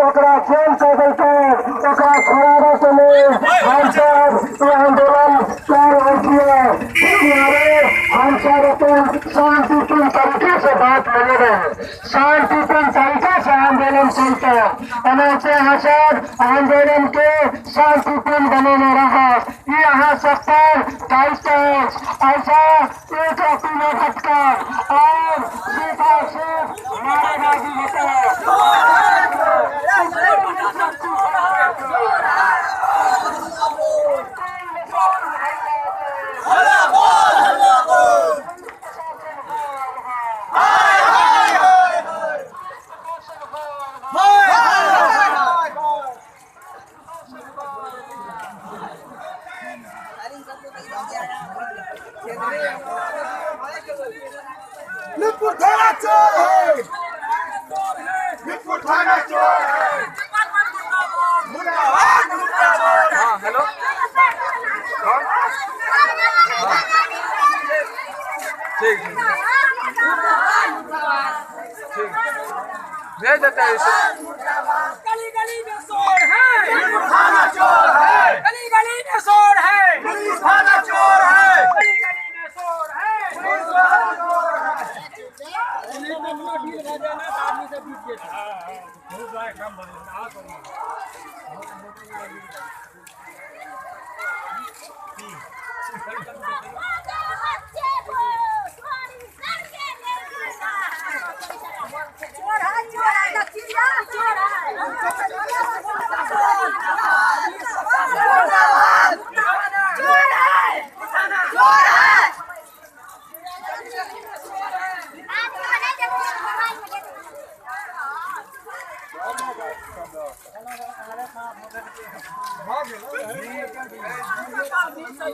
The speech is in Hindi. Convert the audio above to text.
ओकरा जेल से बैठकर ओकरा छोड़ावे के लिए हम सब ये आंदोलन कर रही है। हम सब अपन शांतिपूर्ण तरीके से बात माने रहे, शांतिपूर्ण तरीके से आंदोलन चलता अनाचे हसद आंदोलन के शांतिपूर्ण बनाना रहा। यहाँ 70-22 ऐसा एक अपना भटका और सीधा से नारेबाजी होता है। मिरपुर थाना चोर है, मिरपुर थाना चोर है। मुर्दाबाद मुर्दाबाद। हाँ हेलो कौन? ठीक ठीक भेज देते हैं इसे। गली गली में शोर है, मिरपुर थाना चोर है, गली गली में शोर है, पुलिस थाना चोर है, गली गली में शोर है। पुलिस थाना चोर है।